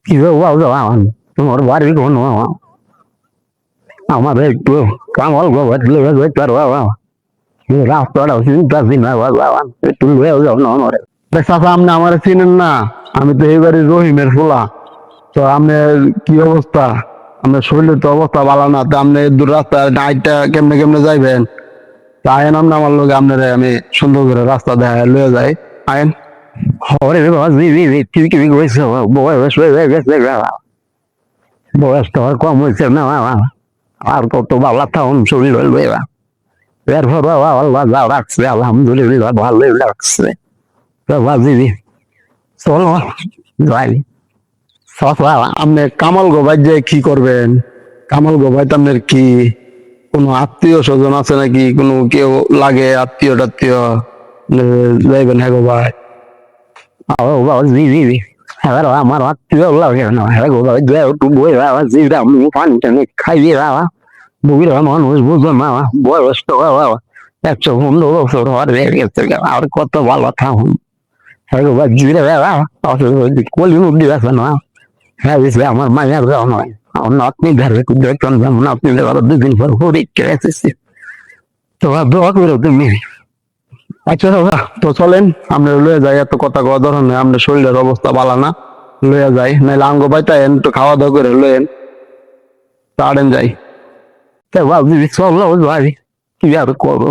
কি বলবো তোমার বাড়ি কোনো আমার একটু কামাল রাস্তাটা চিন্তা চিন্তা একটু লয়ে যাও না আমার চাচা আপনি আমার চিনেন না আমি তো এইবারে রহিমের ফোলা তো আপনার কি অবস্থা আপনার শরীরের তো অবস্থা ভালো না তো আপনি দূর রাস্তা নাইটটা কেমনে কেমনে যাইবেন তা আয়েন আপনি আমার লোক আপনার আমি সুন্দর করে রাস্তা দেখা লয়ে যাই আয়েন হরে বাবা কি কি কইছো বয়স তো আর কম হয়েছে না আর কত ভালো থাকুন শরীর হইবে এরপর আল্লাহ যা রাখছে আলহামদুলিল্লাহ ভালোই রাখছে বাজি চলো যাই আপনি কামাল গোবাই যে কি করবেন কামাল গোবাই আপনার কি কোনো আত্মীয় স্বজন আছে নাকি কোনো কেউ লাগে আত্মীয় টাত্মীয় যাইবেন হ্যাঁ গোবাই এবার আমার আত্মীয় লাগে না হ্যাঁ গোবাই একটু বই জিরা পানি টানি খাইয়ে বুড়া মানুষ বুঝো না বয়স তো 115 বছর আর কত ভালো থাকুন হ্যাঁ গোবাই জিরে কলি মুখ দিয়ে আছে না হ্যাঁ আমার মায়ের নয় আমার নাতনি ধরে দেখতাম যেমন নাতনি দেওয়ার 2 দিন পর পরীক্ষা এসেছে তো দোয়া করে তুমি আচ্ছা দাদা তো চলেন আমরা লয়ে যাই এত কথা কওয়া ধরনের আপনার শরীরের অবস্থা ভালো না লয়ে যাই নাহলে আঙ্গ পাইতেন তো খাওয়া দাওয়া করে লয়েন তাড়েন যাই তা ভাবছি চল ভাই কি আর করবো